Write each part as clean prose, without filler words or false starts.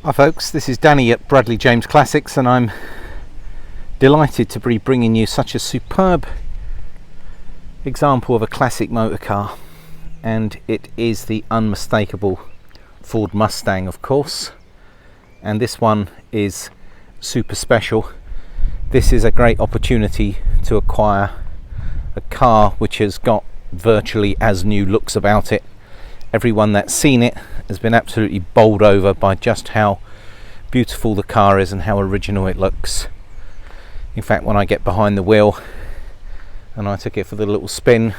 Hi folks, this is Danny at Bradley James Classics, and I'm delighted to be bringing you such a superb example of a classic motor car, and it is the unmistakable Ford Mustang, of course, and this one is super special. This is a great opportunity to acquire a car which has got virtually as new looks about it. Everyone that's seen it has been absolutely bowled over by just how beautiful the car is and how original it looks. In fact, when I get behind the wheel and I took it for the little spin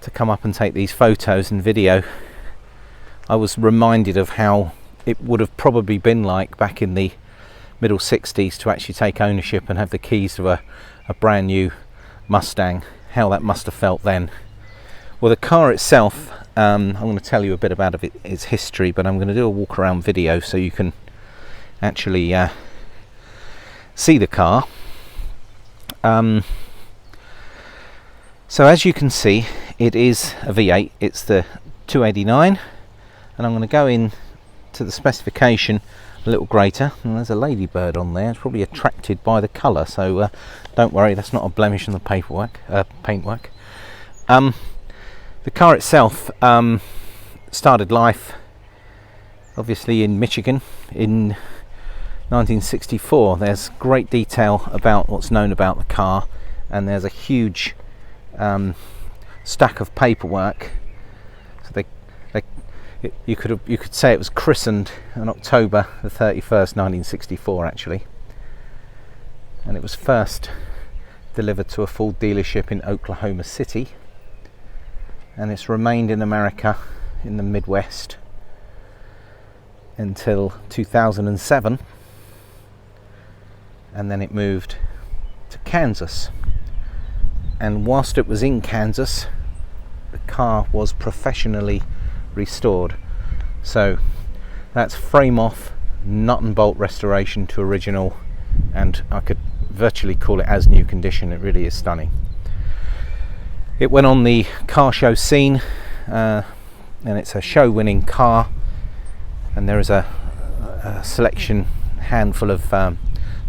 to come up and take these photos and video, I was reminded of how it would have probably been like back in the middle 60s to actually take ownership and have the keys to a brand new Mustang. How that must have felt then. Well, the car itself, I'm going to tell you a bit about its history, but I'm going to do a walk around video so you can actually see the car. So as you can see, it is a V8. It's the 289, and I'm going to go in to the specification a little greater, and there's a ladybird on there. It's probably attracted by the colour, so don't worry, that's not a blemish in the paintwork. The car itself started life obviously in Michigan in 1964. There's great detail about what's known about the car, and there's a huge stack of paperwork. So you could say it was christened on October the 31st, 1964 actually, and it was first delivered to a Ford dealership in Oklahoma City, and it's remained in America in the Midwest until 2007, and then it moved to Kansas. And whilst it was in Kansas, the car was professionally restored. So that's frame off, nut and bolt restoration to original, and I could virtually call it as new condition. It really is stunning. It went on the car show scene, and it's a show winning car, and there is a selection handful of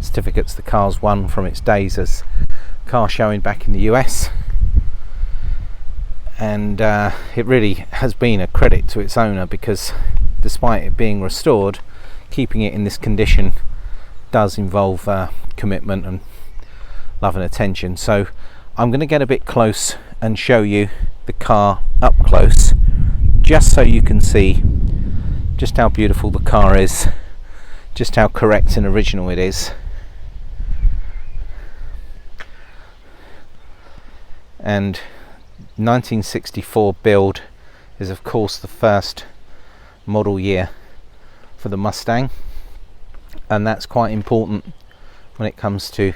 certificates the car's won from its days as car showing back in the US, and it really has been a credit to its owner, because despite it being restored, keeping it in this condition does involve commitment and love and attention. So I'm going to get a bit close and show you the car up close, just so you can see just how beautiful the car is, just how correct and original it is. And 1964 build is of course the first model year for the Mustang, and that's quite important when it comes to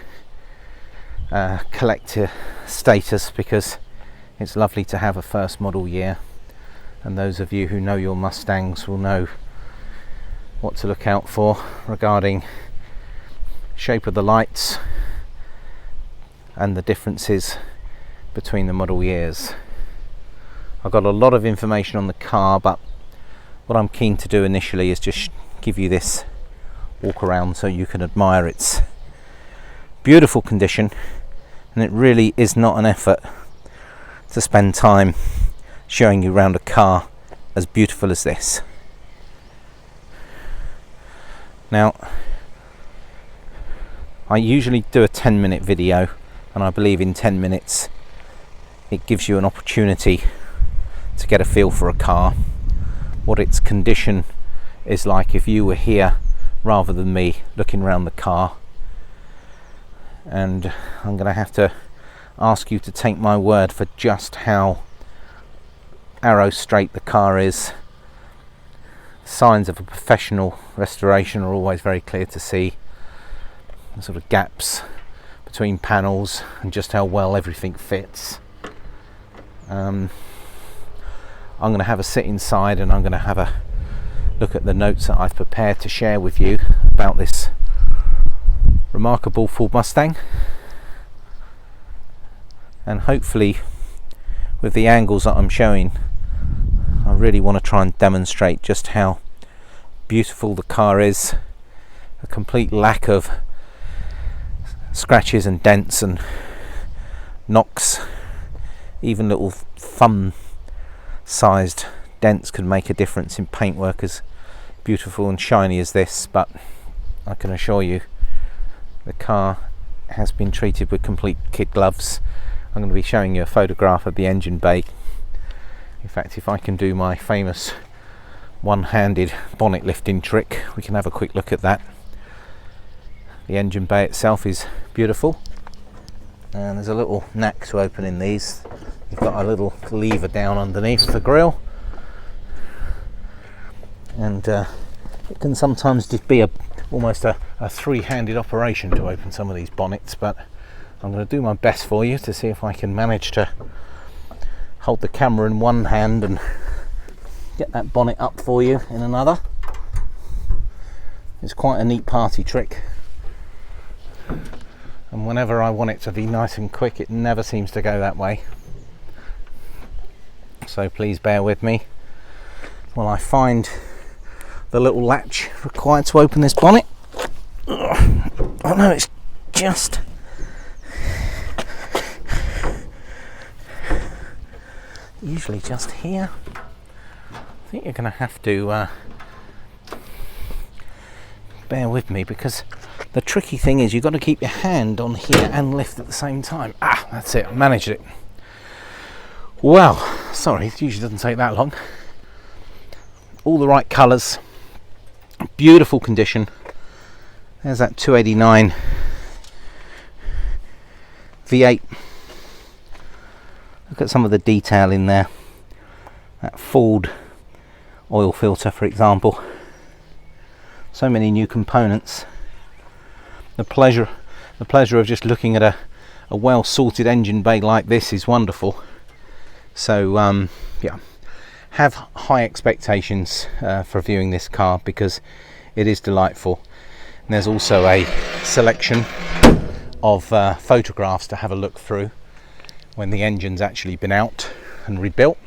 collector status, because it's lovely to have a first model year, and those of you who know your Mustangs will know what to look out for regarding shape of the lights and the differences between the model years. I've got a lot of information on the car, but what I'm keen to do initially is just give you this walk around so you can admire its beautiful condition. And it really is not an effort to spend time showing you around a car as beautiful as this. Now, I usually do a 10-minute video, and I believe in 10 minutes it gives you an opportunity to get a feel for a car, what its condition is like if you were here rather than me looking around the car. And I'm going to have to ask you to take my word for just how arrow straight the car is. Signs of a professional restoration are always very clear to see. The sort of gaps between panels and just how well everything fits. I'm going to have a sit inside, and I'm going to have a look at the notes that I've prepared to share with you about this remarkable Ford Mustang, and hopefully with the angles that I'm showing, I really want to try and demonstrate just how beautiful the car is. A complete lack of scratches and dents and knocks. Even little thumb sized dents could make a difference in paintwork as beautiful and shiny as this, but I can assure you the car has been treated with complete kid gloves. I'm going to be showing you a photograph of the engine bay. In fact, if I can do my famous one-handed bonnet lifting trick, we can have a quick look at that. The engine bay itself is beautiful, and there's a little knack to opening these. You've got a little lever down underneath the grille, and it can sometimes just be almost a three-handed operation to open some of these bonnets, but I'm going to do my best for you to see if I can manage to hold the camera in one hand and get that bonnet up for you in another. It's quite a neat party trick, and whenever I want it to be nice and quick, it never seems to go that way. So please bear with me while I find the little latch required to open this bonnet. Oh no, it's just usually just here. I think you're going to have to bear with me, because the tricky thing is you've got to keep your hand on here and lift at the same time. That's it, I managed it. Well, sorry, it usually doesn't take that long. All the right colours, beautiful condition. There's that 289 V8. Look at some of the detail in there. That Ford oil filter, for example. So many new components. The pleasure of just looking at a well sorted engine bay like this is wonderful. So yeah, have high expectations for viewing this car, because it is delightful. And there's also a selection of photographs to have a look through when the engine's actually been out and rebuilt.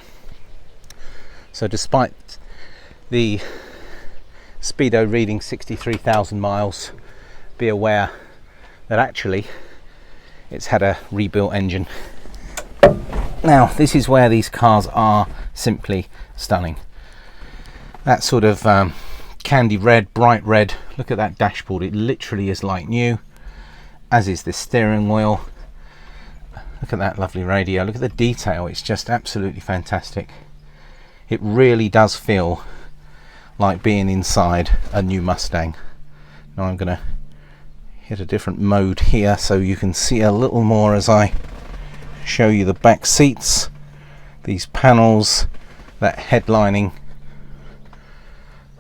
So despite the speedo reading 63,000 miles, be aware that actually it's had a rebuilt engine. Now, this is where these cars are simply stunning. That sort of candy red, bright red. Look at that dashboard, it literally is like new, as is this steering wheel. Look at that lovely radio, look at the detail, it's just absolutely fantastic. It really does feel like being inside a new Mustang. Now I'm going to hit a different mode here so you can see a little more as I show you the back seats, these panels, that headlining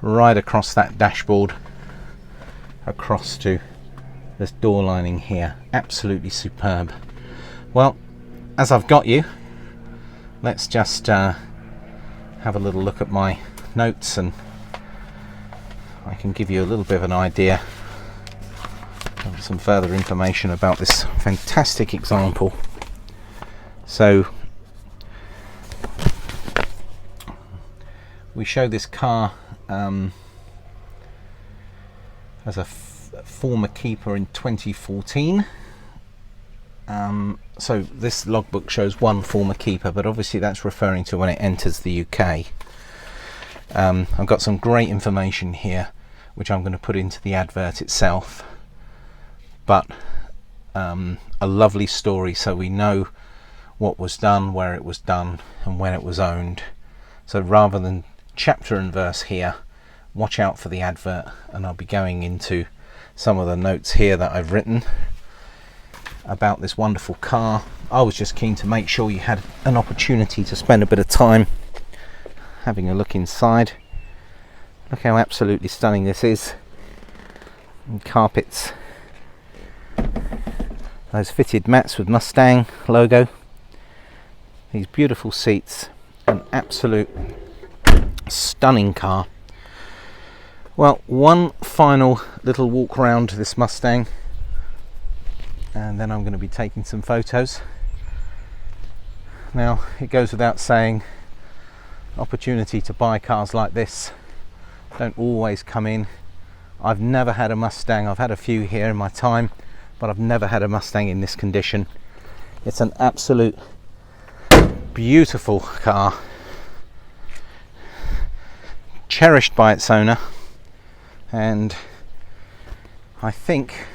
right across that dashboard, across to this door lining here. Absolutely superb. Well, as I've got you, let's just have a little look at my notes, and I can give you a little bit of an idea of some further information about this fantastic example. So we show this car as a former keeper in 2014. So this logbook shows one former keeper, but obviously that's referring to when it enters the UK. I've got some great information here which I'm going to put into the advert itself, but a lovely story so we know what was done, where it was done, and when it was owned. So rather than chapter and verse here, watch out for the advert, and I'll be going into some of the notes here that I've written about this wonderful car. I was just keen to make sure you had an opportunity to spend a bit of time having a look inside. Look how absolutely stunning this is. And carpets, those fitted mats with Mustang logo, these beautiful seats, an absolute stunning car. Well, one final little walk around this Mustang, and then I'm going to be taking some photos. Now, it goes without saying, opportunity to buy cars like this don't always come in. I've never had a Mustang. I've had a few here in my time, but I've never had a Mustang in this condition. It's an absolute beautiful car, cherished by its owner, and I think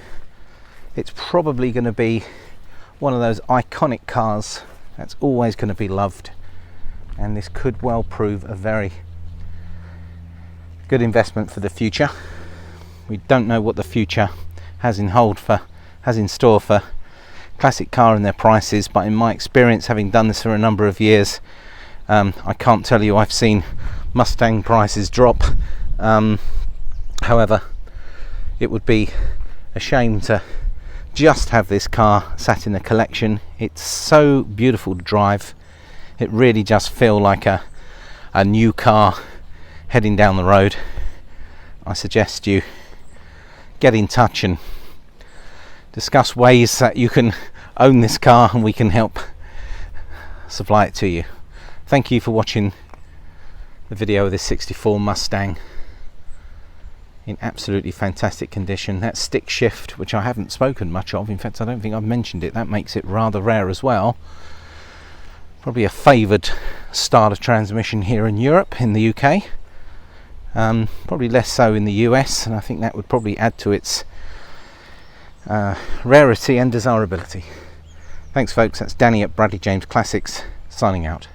it's probably going to be one of those iconic cars that's always going to be loved, and this could well prove a very good investment for the future. We don't know what the future has in store for classic car and their prices, but in my experience, having done this for a number of years, I can't tell you I've seen Mustang prices drop. However, it would be a shame to just have this car sat in a collection. It's so beautiful to drive. It really just feels like a new car heading down the road. I suggest you get in touch and discuss ways that you can own this car, and we can help supply it to you. Thank you for watching the video of this 64 Mustang in absolutely fantastic condition. That stick shift, which I haven't spoken much of, in fact I don't think I've mentioned it, that makes it rather rare as well. Probably a favoured starter transmission here in Europe, in the UK. Probably less so in the US, and I think that would probably add to its rarity and desirability. Thanks folks, that's Danny at Bradley James Classics signing out.